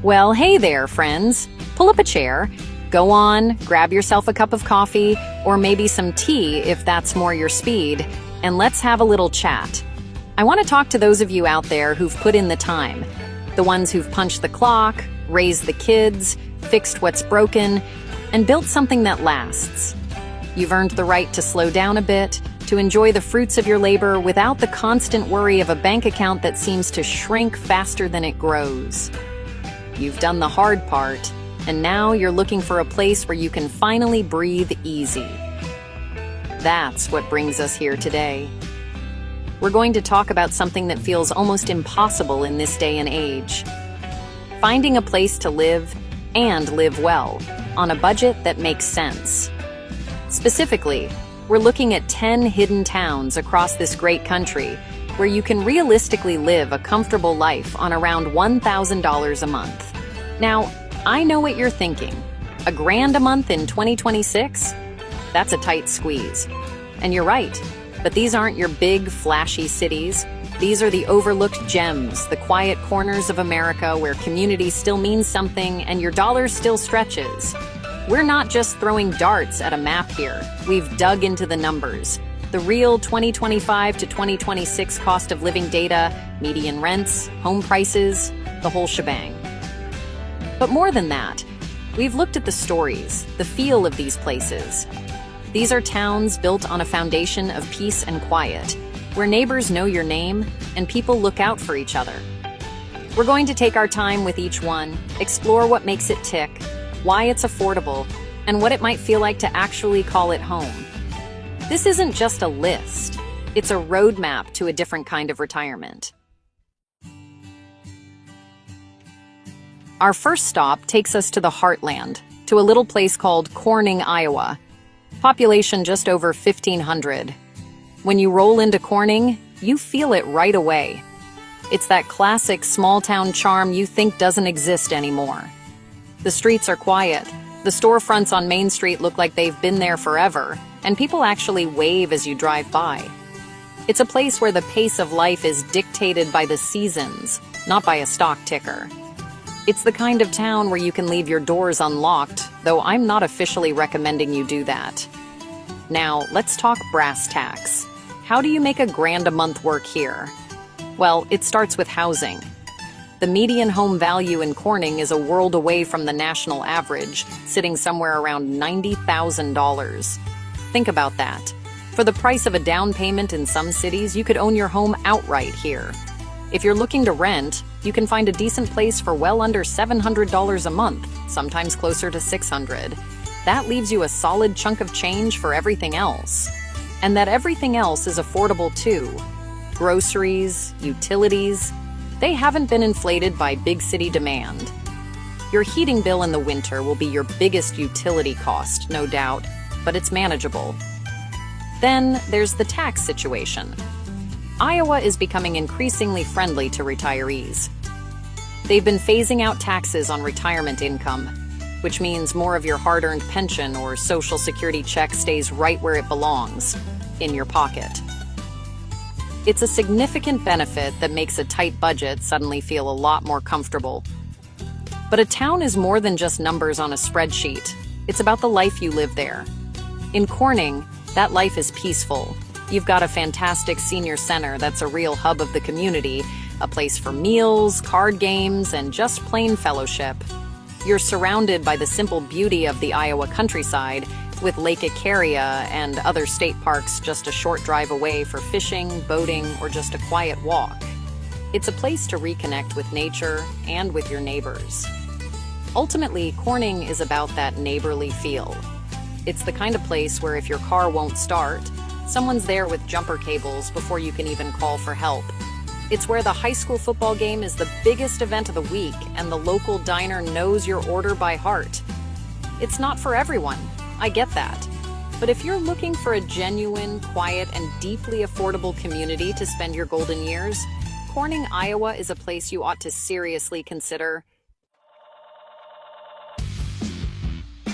Well, hey there, friends. Pull up a chair, go on, grab yourself a cup of coffee, or maybe some tea if that's more your speed, and let's have a little chat. I want to talk to those of you out there who've put in the time, the ones who've punched the clock, raised the kids, fixed what's broken, and built something that lasts. You've earned the right to slow down a bit, to enjoy the fruits of your labor without the constant worry of a bank account that seems to shrink faster than it grows. You've done the hard part, and now you're looking for a place where you can finally breathe easy. That's what brings us here today. We're going to talk about something that feels almost impossible in this day and age. Finding a place to live and live well, on a budget that makes sense. Specifically, we're looking at 10 hidden towns across this great country where you can realistically live a comfortable life on around $1,000 a month. Now, I know what you're thinking. $1,000 a month in 2026? That's a tight squeeze. And you're right, but these aren't your big, flashy cities. These are the overlooked gems, the quiet corners of America where community still means something and your dollar still stretches. We're not just throwing darts at a map here. We've dug into the numbers. The real 2025 to 2026 cost of living data, median rents, home prices, the whole shebang. But more than that, we've looked at the stories, the feel of these places. These are towns built on a foundation of peace and quiet, where neighbors know your name and people look out for each other. We're going to take our time with each one, explore what makes it tick, why it's affordable, and what it might feel like to actually call it home. This isn't just a list, it's a roadmap to a different kind of retirement. Our first stop takes us to the heartland, to a little place called Corning, Iowa. Population just over 1,500. When you roll into Corning, you feel it right away. It's that classic small-town charm you think doesn't exist anymore. The streets are quiet. The storefronts on Main Street look like they've been there forever, and people actually wave as you drive by. It's a place where the pace of life is dictated by the seasons, not by a stock ticker. It's the kind of town where you can leave your doors unlocked, though I'm not officially recommending you do that. Now, let's talk brass tacks. How do you make $1,000 a month work here? Well, it starts with housing. The median home value in Corning is a world away from the national average, sitting somewhere around $90,000. Think about that. For the price of a down payment in some cities, you could own your home outright here. If you're looking to rent, you can find a decent place for well under $700 a month, sometimes closer to $600. That leaves you a solid chunk of change for everything else. And that everything else is affordable too. Groceries, utilities, they haven't been inflated by big city demand. Your heating bill in the winter will be your biggest utility cost, no doubt, but it's manageable. Then there's the tax situation. Iowa is becoming increasingly friendly to retirees. They've been phasing out taxes on retirement income, which means more of your hard-earned pension or Social Security check stays right where it belongs, in your pocket. It's a significant benefit that makes a tight budget suddenly feel a lot more comfortable. But a town is more than just numbers on a spreadsheet. It's about the life you live there. In Corning, that life is peaceful. You've got a fantastic senior center that's a real hub of the community, a place for meals, card games, and just plain fellowship. You're surrounded by the simple beauty of the Iowa countryside, with Lake Icaria and other state parks just a short drive away for fishing, boating, or just a quiet walk. It's a place to reconnect with nature and with your neighbors. Ultimately, Corning is about that neighborly feel. It's the kind of place where if your car won't start, someone's there with jumper cables before you can even call for help. It's where the high school football game is the biggest event of the week and the local diner knows your order by heart. It's not for everyone, I get that. But if you're looking for a genuine, quiet, and deeply affordable community to spend your golden years, Corning, Iowa is a place you ought to seriously consider.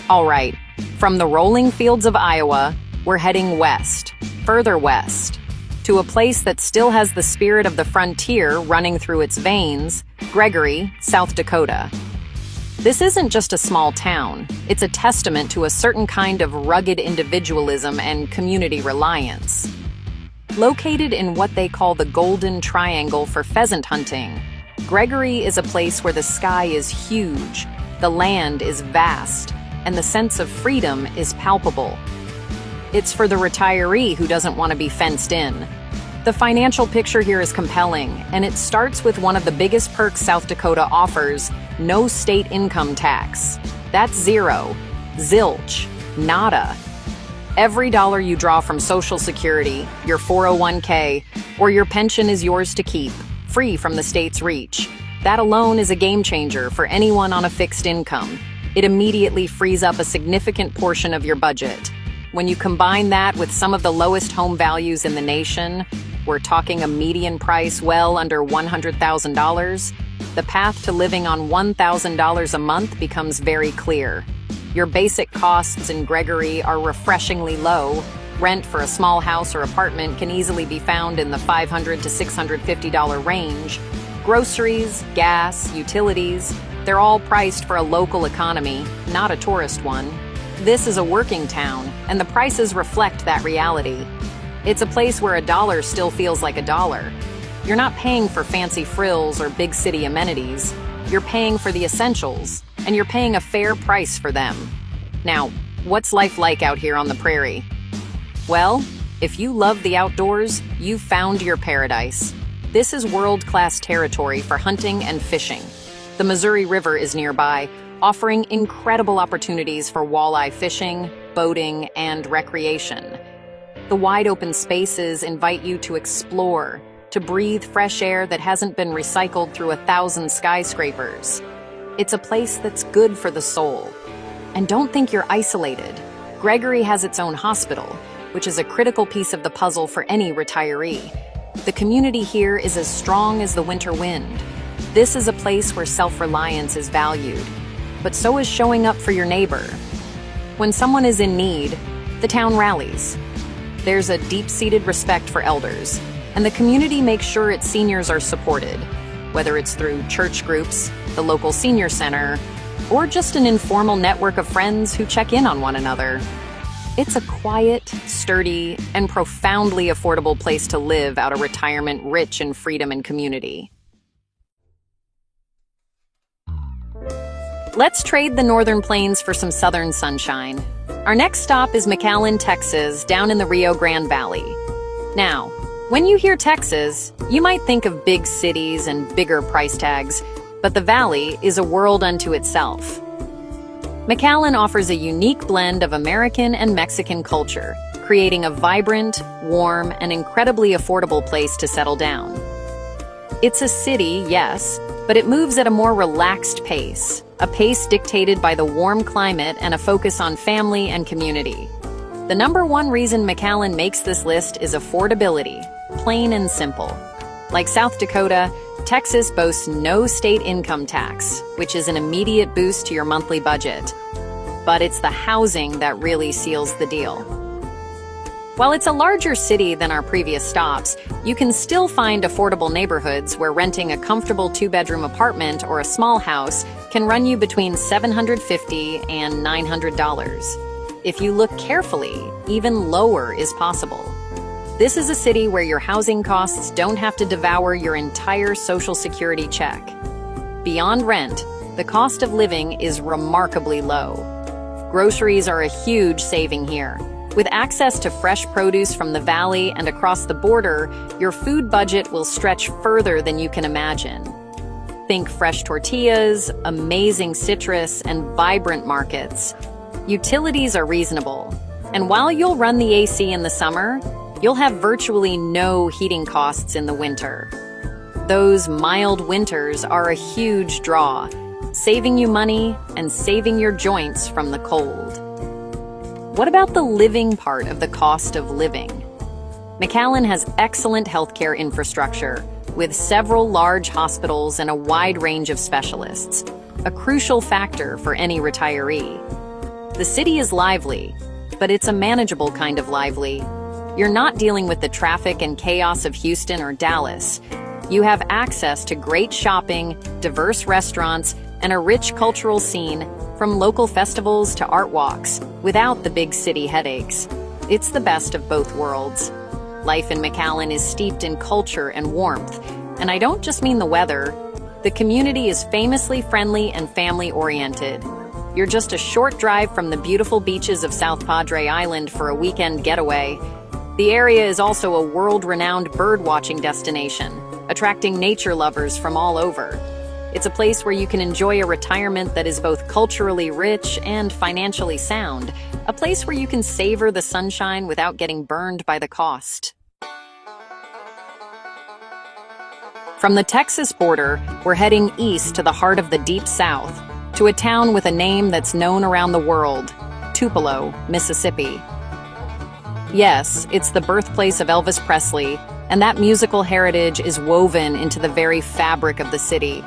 All right, from the rolling fields of Iowa, we're heading west, further west, to a place that still has the spirit of the frontier running through its veins, Gregory, South Dakota. This isn't just a small town, it's a testament to a certain kind of rugged individualism and community reliance. Located in what they call the Golden Triangle for pheasant hunting, Gregory is a place where the sky is huge, the land is vast, and the sense of freedom is palpable. It's for the retiree who doesn't want to be fenced in. The financial picture here is compelling, and it starts with one of the biggest perks South Dakota offers: no state income tax. That's zero. Zilch. Nada. Every dollar you draw from Social Security, your 401k, or your pension is yours to keep, free from the state's reach. That alone is a game changer for anyone on a fixed income. It immediately frees up a significant portion of your budget. When you combine that with some of the lowest home values in the nation, we're talking a median price well under $100,000, the path to living on $1,000 a month becomes very clear. Your basic costs in Gregory are refreshingly low. Rent for a small house or apartment can easily be found in the $500 to $650 range. Groceries, gas, utilities, they're all priced for a local economy, not a tourist one. This is a working town, and the prices reflect that reality. It's a place where a dollar still feels like a dollar. You're not paying for fancy frills or big city amenities. You're paying for the essentials, and you're paying a fair price for them. Now, what's life like out here on the prairie? Well, if you love the outdoors, you've found your paradise. This is world-class territory for hunting and fishing. The Missouri River is nearby, offering incredible opportunities for walleye fishing, boating, and recreation. The wide open spaces invite you to explore, to breathe fresh air that hasn't been recycled through 1,000 skyscrapers. It's a place that's good for the soul. And don't think you're isolated. Gregory has its own hospital, which is a critical piece of the puzzle for any retiree. The community here is as strong as the winter wind. This is a place where self-reliance is valued, but so is showing up for your neighbor. When someone is in need, the town rallies. There's a deep-seated respect for elders, and the community makes sure its seniors are supported, whether it's through church groups, the local senior center, or just an informal network of friends who check in on one another. It's a quiet, sturdy, and profoundly affordable place to live out of retirement rich in freedom and community. Let's trade the northern plains for some southern sunshine. Our next stop is McAllen, Texas, down in the Rio Grande Valley. Now, when you hear Texas, you might think of big cities and bigger price tags, but the valley is a world unto itself. McAllen offers a unique blend of American and Mexican culture, creating a vibrant, warm, and incredibly affordable place to settle down. It's a city, yes, but it moves at a more relaxed pace, a pace dictated by the warm climate and a focus on family and community. The number one reason McAllen makes this list is affordability, plain and simple. Like South Dakota, Texas boasts no state income tax, which is an immediate boost to your monthly budget. But it's the housing that really seals the deal. While it's a larger city than our previous stops, you can still find affordable neighborhoods where renting a comfortable two-bedroom apartment or a small house can run you between $750 and $900. If you look carefully, even lower is possible. This is a city where your housing costs don't have to devour your entire Social Security check. Beyond rent, the cost of living is remarkably low. Groceries are a huge saving here. With access to fresh produce from the valley and across the border, your food budget will stretch further than you can imagine. Think fresh tortillas, amazing citrus, and vibrant markets. Utilities are reasonable, and while you'll run the AC in the summer, you'll have virtually no heating costs in the winter. Those mild winters are a huge draw, saving you money and saving your joints from the cold. What about the living part of the cost of living? McAllen has excellent healthcare infrastructure, with several large hospitals and a wide range of specialists, a crucial factor for any retiree. The city is lively, but it's a manageable kind of lively. You're not dealing with the traffic and chaos of Houston or Dallas. You have access to great shopping, diverse restaurants, and a rich cultural scene, from local festivals to art walks, without the big city headaches. It's the best of both worlds. Life in McAllen is steeped in culture and warmth, and I don't just mean the weather. The community is famously friendly and family-oriented. You're just a short drive from the beautiful beaches of South Padre Island for a weekend getaway. The area is also a world-renowned bird-watching destination, attracting nature lovers from all over. It's a place where you can enjoy a retirement that is both culturally rich and financially sound, a place where you can savor the sunshine without getting burned by the cost. From the Texas border, we're heading east to the heart of the Deep South, to a town with a name that's known around the world, Tupelo, Mississippi. Yes, it's the birthplace of Elvis Presley, and that musical heritage is woven into the very fabric of the city.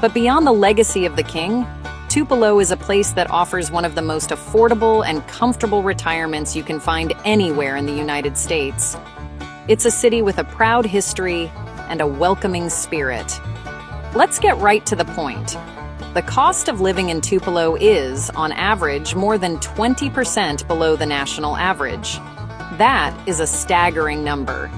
But beyond the legacy of the king, Tupelo is a place that offers one of the most affordable and comfortable retirements you can find anywhere in the United States. It's a city with a proud history and a welcoming spirit. Let's get right to the point. The cost of living in Tupelo is, on average, more than 20% below the national average. That is a staggering number.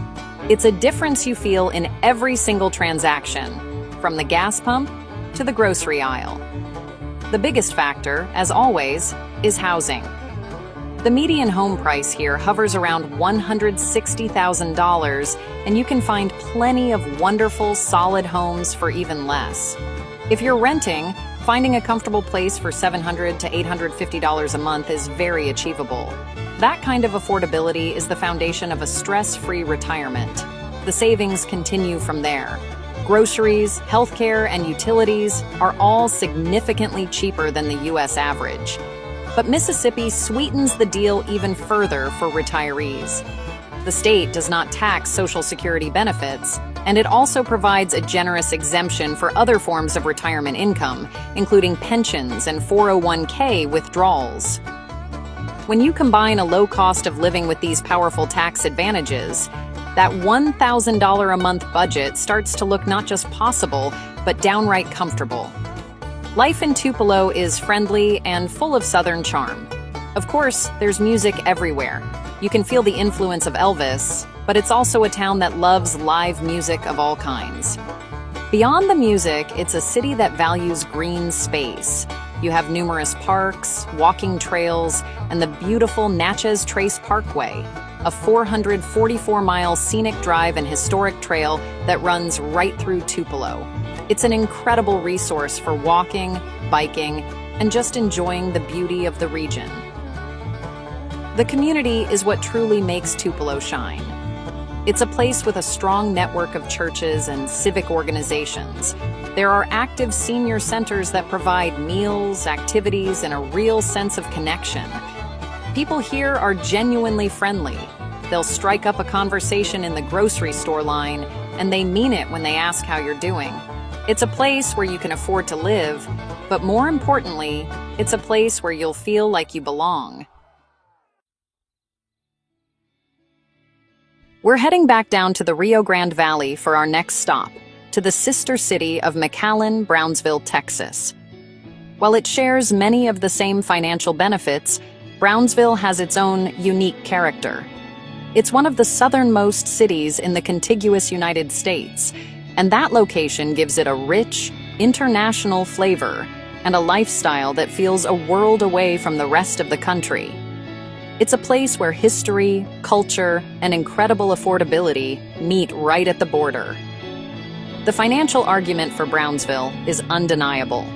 It's a difference you feel in every single transaction, from the gas pump to the grocery aisle. The biggest factor, as always, is housing. The median home price here hovers around $160,000, and you can find plenty of wonderful, solid homes for even less. If you're renting, finding a comfortable place for $700 to $850 a month is very achievable. That kind of affordability is the foundation of a stress-free retirement. The savings continue from there. Groceries, healthcare, and utilities are all significantly cheaper than the U.S. average. But Mississippi sweetens the deal even further for retirees. The state does not tax Social Security benefits, and it also provides a generous exemption for other forms of retirement income, including pensions and 401k withdrawals. When you combine a low cost of living with these powerful tax advantages, that $1,000 a month budget starts to look not just possible, but downright comfortable. Life in Tupelo is friendly and full of Southern charm. Of course, there's music everywhere. You can feel the influence of Elvis, but it's also a town that loves live music of all kinds. Beyond the music, it's a city that values green space. You have numerous parks, walking trails, and the beautiful Natchez Trace Parkway, a 444-mile scenic drive and historic trail that runs right through Tupelo. It's an incredible resource for walking, biking, and just enjoying the beauty of the region. The community is what truly makes Tupelo shine. It's a place with a strong network of churches and civic organizations. There are active senior centers that provide meals, activities, and a real sense of connection. People here are genuinely friendly. They'll strike up a conversation in the grocery store line, and they mean it when they ask how you're doing. It's a place where you can afford to live, but more importantly, it's a place where you'll feel like you belong. We're heading back down to the Rio Grande Valley for our next stop, to the sister city of McAllen, Brownsville, Texas. While it shares many of the same financial benefits, Brownsville has its own unique character. It's one of the southernmost cities in the contiguous United States, and that location gives it a rich, international flavor and a lifestyle that feels a world away from the rest of the country. It's a place where history, culture, and incredible affordability meet right at the border. The financial argument for Brownsville is undeniable.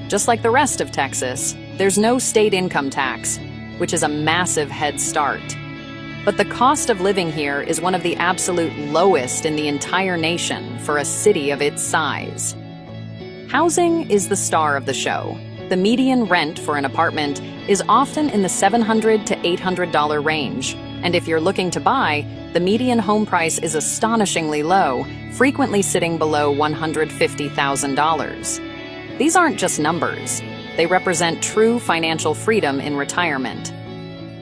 Just like the rest of Texas, there's no state income tax, which is a massive head start. But the cost of living here is one of the absolute lowest in the entire nation for a city of its size. Housing is the star of the show. The median rent for an apartment is often in the $700 to $800 range, and if you're looking to buy, the median home price is astonishingly low, frequently sitting below $150,000. These aren't just numbers. They represent true financial freedom in retirement.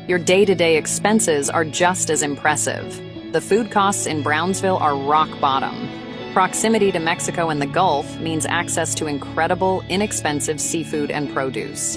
Your day-to-day expenses are just as impressive. The food costs in Brownsville are rock bottom. proximity to Mexico and the Gulf means access to incredible, inexpensive seafood and produce.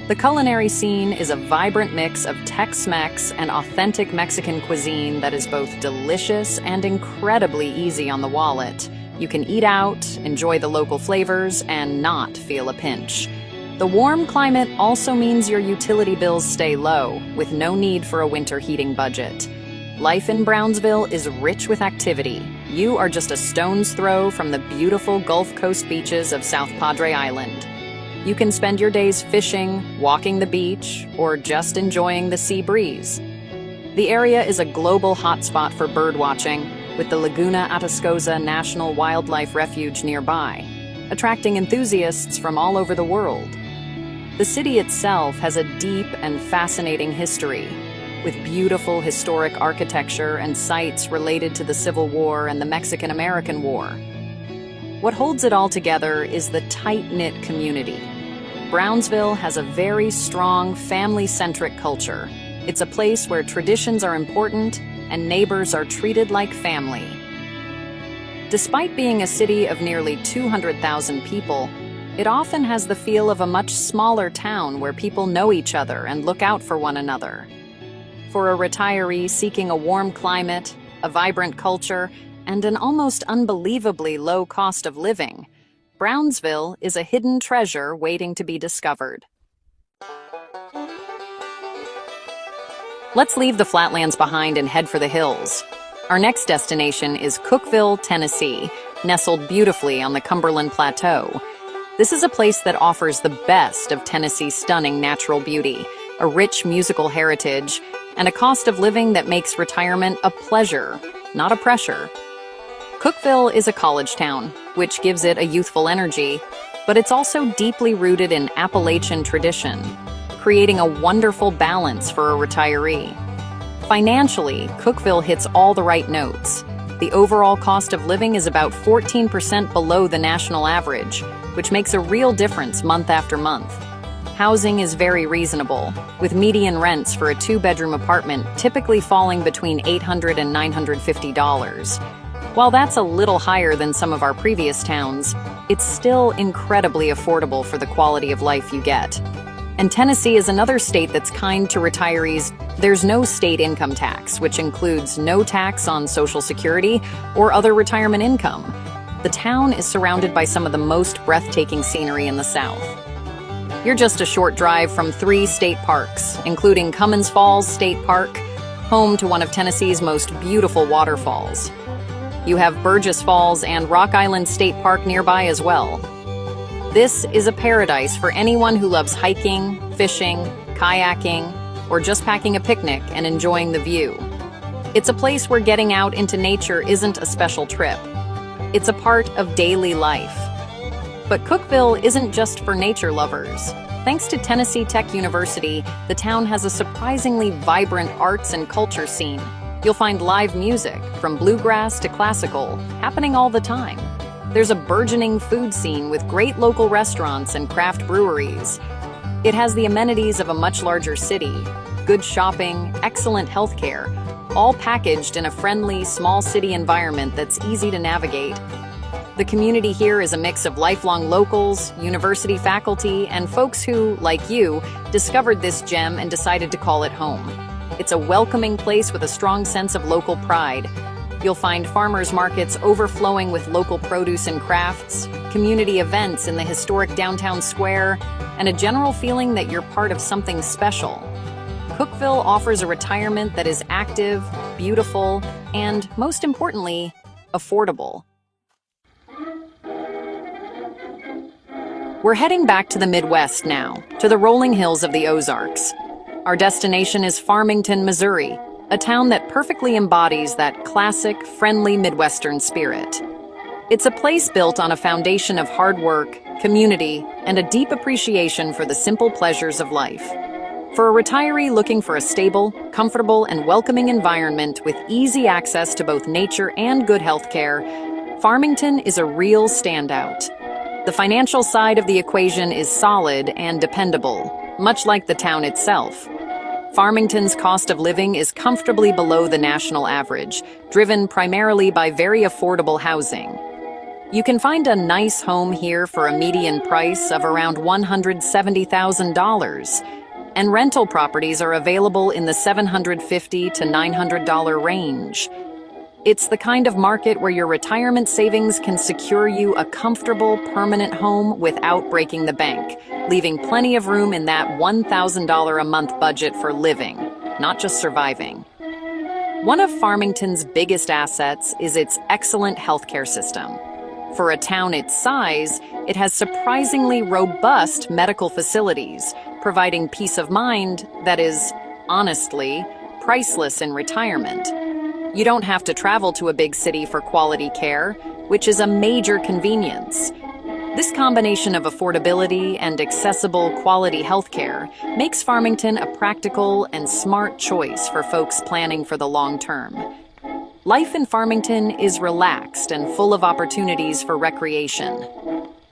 The culinary scene is a vibrant mix of Tex-Mex and authentic Mexican cuisine that is both delicious and incredibly easy on the wallet. You can eat out, enjoy the local flavors, and not feel a pinch. The warm climate also means your utility bills stay low, with no need for a winter heating budget. Life in Brownsville is rich with activity. You are just a stone's throw from the beautiful Gulf Coast beaches of South Padre Island. You can spend your days fishing, walking the beach, or just enjoying the sea breeze. The area is a global hotspot for birdwatching, with the Laguna Atascosa National Wildlife Refuge nearby, attracting enthusiasts from all over the world. The city itself has a deep and fascinating history, with beautiful historic architecture and sites related to the Civil War and the Mexican-American War. What holds it all together is the tight-knit community. Brownsville has a very strong, family-centric culture. It's a place where traditions are important and neighbors are treated like family. Despite being a city of nearly 200,000 people, it often has the feel of a much smaller town where people know each other and look out for one another. For a retiree seeking a warm climate, a vibrant culture, and an almost unbelievably low cost of living, Brownsville is a hidden treasure waiting to be discovered. Let's leave the flatlands behind and head for the hills. Our next destination is Cookeville, Tennessee, nestled beautifully on the Cumberland Plateau. This is a place that offers the best of Tennessee's stunning natural beauty, a rich musical heritage, and a cost of living that makes retirement a pleasure, not a pressure. Cookeville is a college town, which gives it a youthful energy, but it's also deeply rooted in Appalachian tradition, creating a wonderful balance for a retiree. Financially, Cookeville hits all the right notes. The overall cost of living is about 14% below the national average, which makes a real difference month after month. Housing is very reasonable, with median rents for a two-bedroom apartment typically falling between $800 and $950. While that's a little higher than some of our previous towns, it's still incredibly affordable for the quality of life you get. And Tennessee is another state that's kind to retirees. There's no state income tax, which includes no tax on Social Security or other retirement income. The town is surrounded by some of the most breathtaking scenery in the South. You're just a short drive from 3 state parks, including Cummins Falls State Park, home to one of Tennessee's most beautiful waterfalls. You have Burgess Falls and Rock Island State Park nearby as well. This is a paradise for anyone who loves hiking, fishing, kayaking, or just packing a picnic and enjoying the view. It's a place where getting out into nature isn't a special trip. It's a part of daily life. But Cookeville isn't just for nature lovers. Thanks to Tennessee Tech University, the town has a surprisingly vibrant arts and culture scene. You'll find live music, from bluegrass to classical, happening all the time. There's a burgeoning food scene with great local restaurants and craft breweries. It has the amenities of a much larger city, good shopping, excellent healthcare, all packaged in a friendly, small city environment that's easy to navigate. The community here is a mix of lifelong locals, university faculty, and folks who, like you, discovered this gem and decided to call it home. It's a welcoming place with a strong sense of local pride. You'll find farmers markets overflowing with local produce and crafts, community events in the historic downtown square, and a general feeling that you're part of something special. Cookeville offers a retirement that is active, beautiful, and, most importantly, affordable. We're heading back to the Midwest now, to the rolling hills of the Ozarks. Our destination is Farmington, Missouri, a town that perfectly embodies that classic, friendly Midwestern spirit. It's a place built on a foundation of hard work, community, and a deep appreciation for the simple pleasures of life. For a retiree looking for a stable, comfortable, and welcoming environment with easy access to both nature and good health care, Farmington is a real standout. The financial side of the equation is solid and dependable, much like the town itself. Farmington's cost of living is comfortably below the national average, driven primarily by very affordable housing. You can find a nice home here for a median price of around $170,000, and rental properties are available in the $750 to $900 range. It's the kind of market where your retirement savings can secure you a comfortable, permanent home without breaking the bank, leaving plenty of room in that $1,000 a month budget for living, not just surviving. One of Farmington's biggest assets is its excellent healthcare system. For a town its size, it has surprisingly robust medical facilities, providing peace of mind that is, honestly, priceless in retirement. You don't have to travel to a big city for quality care, which is a major convenience. This combination of affordability and accessible quality healthcare makes Farmington a practical and smart choice for folks planning for the long term. Life in Farmington is relaxed and full of opportunities for recreation.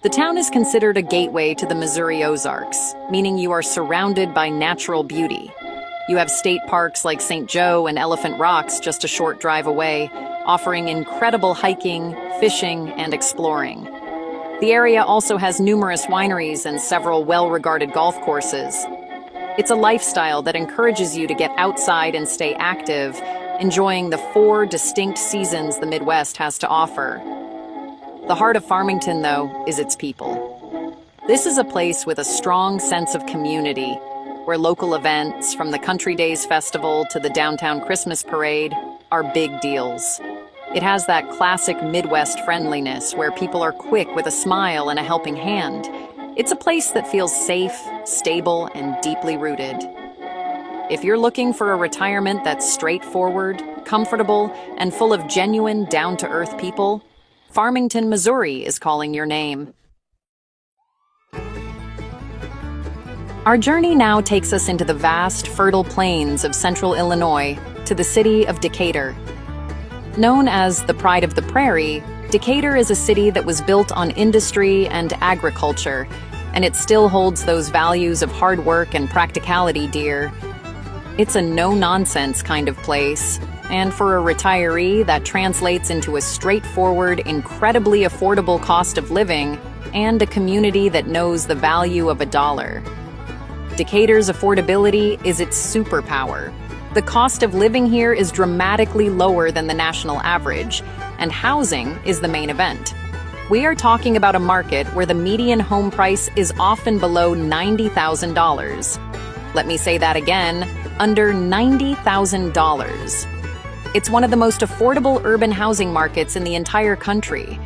The town is considered a gateway to the Missouri Ozarks, meaning you are surrounded by natural beauty. You have state parks like St. Joe and Elephant Rocks just a short drive away, offering incredible hiking, fishing, and exploring. The area also has numerous wineries and several well-regarded golf courses. It's a lifestyle that encourages you to get outside and stay active, enjoying the 4 distinct seasons the Midwest has to offer. The heart of Farmington, though, is its people. This is a place with a strong sense of community, where local events, from the Country Days Festival to the downtown Christmas parade, are big deals. It has that classic Midwest friendliness where people are quick with a smile and a helping hand. It's a place that feels safe, stable, and deeply rooted. If you're looking for a retirement that's straightforward, comfortable, and full of genuine, down-to-earth people, Farmington, Missouri is calling your name. Our journey now takes us into the vast, fertile plains of central Illinois to the city of Decatur. Known as the Pride of the Prairie, Decatur is a city that was built on industry and agriculture, and it still holds those values of hard work and practicality dear. It's a no-nonsense kind of place, and for a retiree, that translates into a straightforward, incredibly affordable cost of living and a community that knows the value of a dollar. Decatur's affordability is its superpower. The cost of living here is dramatically lower than the national average, and housing is the main event. We are talking about a market where the median home price is often below $90,000. Let me say that again, under $90,000. It's one of the most affordable urban housing markets in the entire country.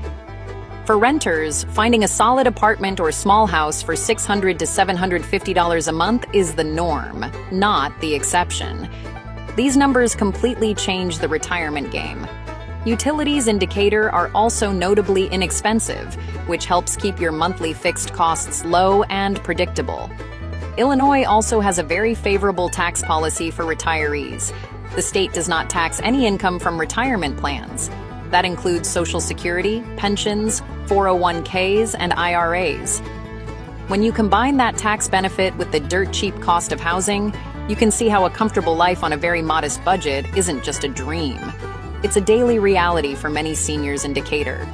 For renters, finding a solid apartment or small house for $600 to $750 a month is the norm, not the exception. These numbers completely change the retirement game. Utilities in Decatur are also notably inexpensive, which helps keep your monthly fixed costs low and predictable. Illinois also has a very favorable tax policy for retirees. The state does not tax any income from retirement plans. That includes Social Security, pensions, 401ks, and IRAs. When you combine that tax benefit with the dirt-cheap cost of housing, you can see how a comfortable life on a very modest budget isn't just a dream. It's a daily reality for many seniors in Decatur.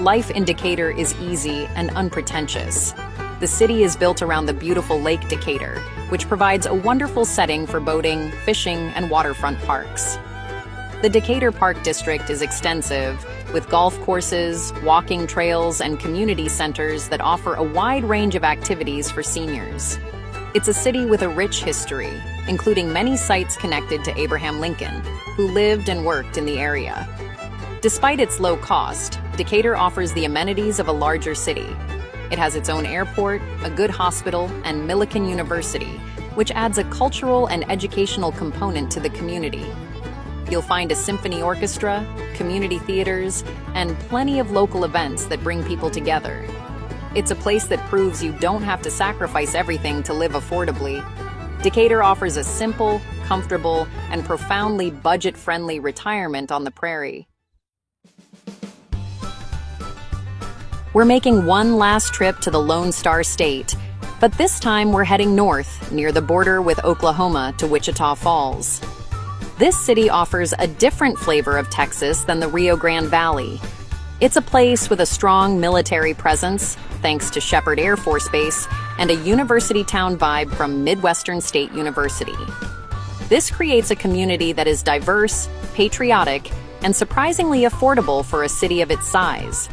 Life in Decatur is easy and unpretentious. The city is built around the beautiful Lake Decatur, which provides a wonderful setting for boating, fishing, and waterfront parks. The Decatur Park District is extensive, with golf courses, walking trails, and community centers that offer a wide range of activities for seniors. It's a city with a rich history, including many sites connected to Abraham Lincoln, who lived and worked in the area. Despite its low cost, Decatur offers the amenities of a larger city. It has its own airport, a good hospital, and Millikan University, which adds a cultural and educational component to the community. You'll find a symphony orchestra, community theaters, and plenty of local events that bring people together. It's a place that proves you don't have to sacrifice everything to live affordably. Decatur offers a simple, comfortable, and profoundly budget-friendly retirement on the prairie. We're making one last trip to the Lone Star State, But this time we're heading north, near the border with Oklahoma, to Wichita Falls. This city offers a different flavor of Texas than the Rio Grande Valley. It's a place with a strong military presence, thanks to Shepherd Air Force Base, and a university town vibe from Midwestern State University. This creates a community that is diverse, patriotic, and surprisingly affordable for a city of its size.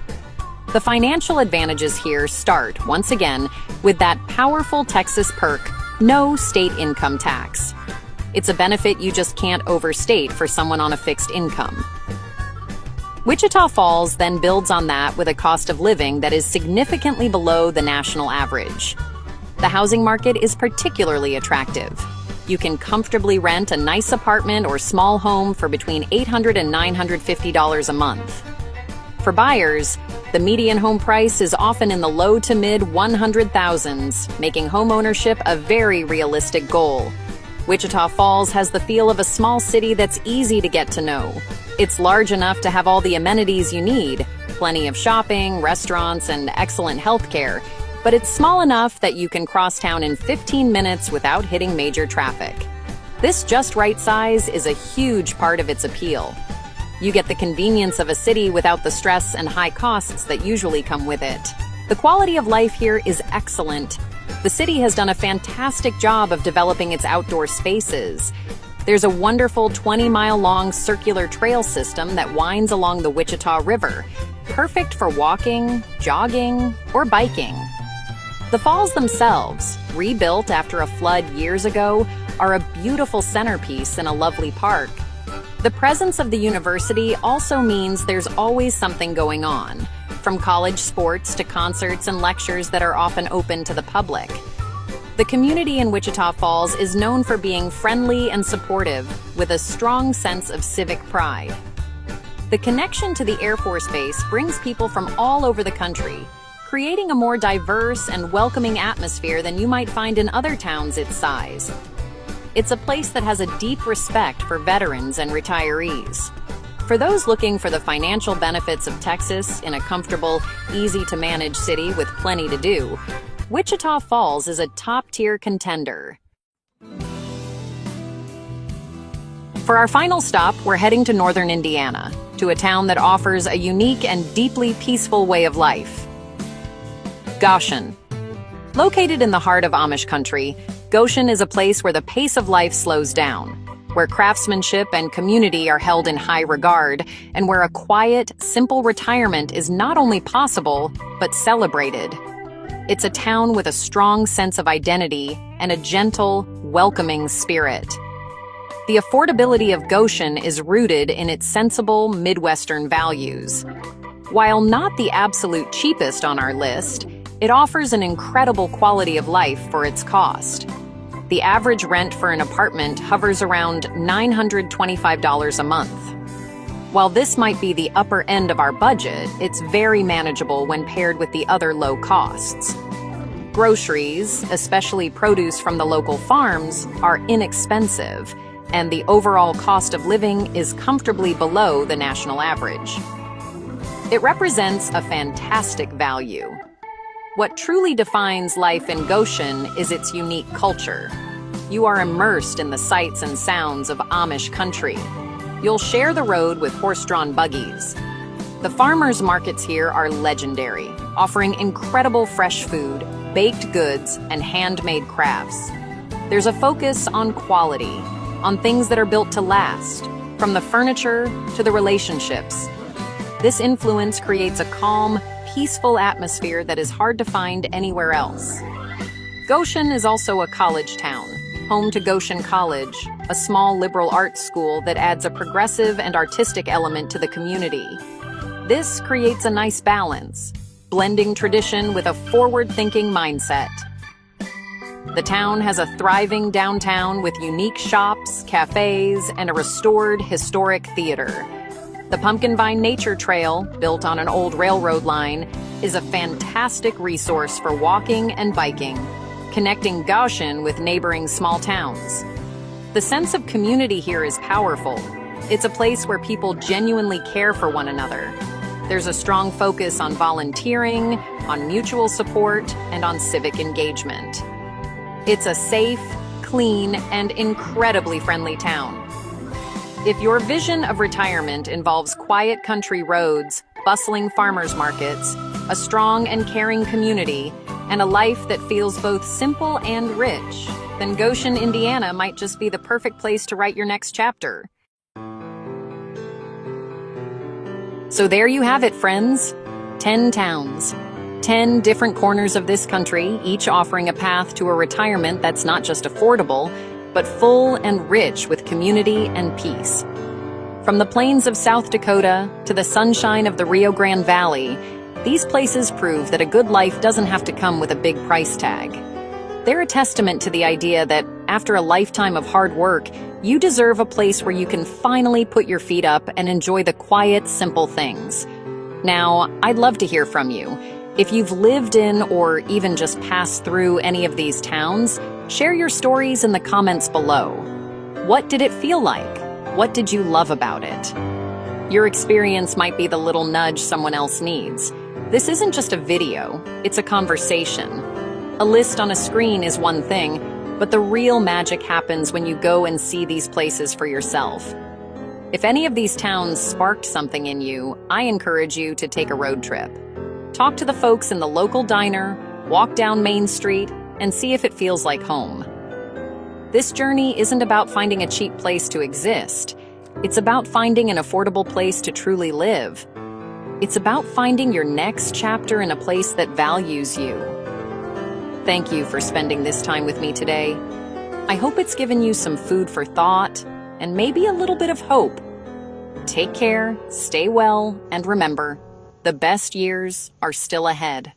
The financial advantages here start, once again, with that powerful Texas perk, no state income tax. It's a benefit you just can't overstate for someone on a fixed income. Wichita Falls then builds on that with a cost of living that is significantly below the national average. The housing market is particularly attractive. You can comfortably rent a nice apartment or small home for between $800 and $950 a month. For buyers, the median home price is often in the low to mid 100,000s, making homeownership a very realistic goal. Wichita Falls has the feel of a small city that's easy to get to know. It's large enough to have all the amenities you need, plenty of shopping, restaurants, and excellent health care, but it's small enough that you can cross town in 15 minutes without hitting major traffic. This just right size is a huge part of its appeal. You get the convenience of a city without the stress and high costs that usually come with it. The quality of life here is excellent. The city has done a fantastic job of developing its outdoor spaces. There's a wonderful 20-mile-long circular trail system that winds along the Wichita River, perfect for walking, jogging, or biking. The falls themselves, rebuilt after a flood years ago, are a beautiful centerpiece in a lovely park. The presence of the university also means there's always something going on, from college sports to concerts and lectures that are often open to the public. The community in Wichita Falls is known for being friendly and supportive, with a strong sense of civic pride. The connection to the Air Force Base brings people from all over the country, creating a more diverse and welcoming atmosphere than you might find in other towns its size. It's a place that has a deep respect for veterans and retirees. For those looking for the financial benefits of Texas in a comfortable, easy-to-manage city with plenty to do, Wichita Falls is a top-tier contender. For our final stop, we're heading to northern Indiana, to a town that offers a unique and deeply peaceful way of life. Goshen. Located in the heart of Amish country, Goshen is a place where the pace of life slows down, where craftsmanship and community are held in high regard, and where a quiet, simple retirement is not only possible, but celebrated. It's a town with a strong sense of identity and a gentle, welcoming spirit. The affordability of Goshen is rooted in its sensible Midwestern values. While not the absolute cheapest on our list, it offers an incredible quality of life for its cost. The average rent for an apartment hovers around $925 a month. While this might be the upper end of our budget, it's very manageable when paired with the other low costs. Groceries, especially produce from the local farms, are inexpensive, and the overall cost of living is comfortably below the national average. It represents a fantastic value. What truly defines life in Goshen is its unique culture. You are immersed in the sights and sounds of Amish country. You'll share the road with horse-drawn buggies. The farmers' markets here are legendary, offering incredible fresh food, baked goods, and handmade crafts. There's a focus on quality, on things that are built to last, from the furniture to the relationships. This influence creates a calm, peaceful atmosphere that is hard to find anywhere else. Goshen is also a college town, home to Goshen College, a small liberal arts school that adds a progressive and artistic element to the community. This creates a nice balance, blending tradition with a forward-thinking mindset. The town has a thriving downtown with unique shops, cafes, and a restored historic theater. The Pumpkin Vine Nature Trail, built on an old railroad line, is a fantastic resource for walking and biking, connecting Goshen with neighboring small towns. The sense of community here is powerful. It's a place where people genuinely care for one another. There's a strong focus on volunteering, on mutual support, and on civic engagement. It's a safe, clean, and incredibly friendly town. If your vision of retirement involves quiet country roads, bustling farmers markets, a strong and caring community, and a life that feels both simple and rich, then Goshen, Indiana might just be the perfect place to write your next chapter. So there you have it, friends. 10 towns. 10 different corners of this country, each offering a path to a retirement that's not just affordable, but full and rich with community and peace. From the plains of South Dakota to the sunshine of the Rio Grande Valley, these places prove that a good life doesn't have to come with a big price tag. They're a testament to the idea that after a lifetime of hard work, you deserve a place where you can finally put your feet up and enjoy the quiet, simple things. Now, I'd love to hear from you. If you've lived in or even just passed through any of these towns, share your stories in the comments below. What did it feel like? What did you love about it? Your experience might be the little nudge someone else needs. This isn't just a video, it's a conversation. A list on a screen is one thing, but the real magic happens when you go and see these places for yourself. If any of these towns sparked something in you, I encourage you to take a road trip. Talk to the folks in the local diner, walk down Main Street, and see if it feels like home. This journey isn't about finding a cheap place to exist. It's about finding an affordable place to truly live. It's about finding your next chapter in a place that values you. Thank you for spending this time with me today. I hope it's given you some food for thought and maybe a little bit of hope. Take care, stay well, and remember, the best years are still ahead.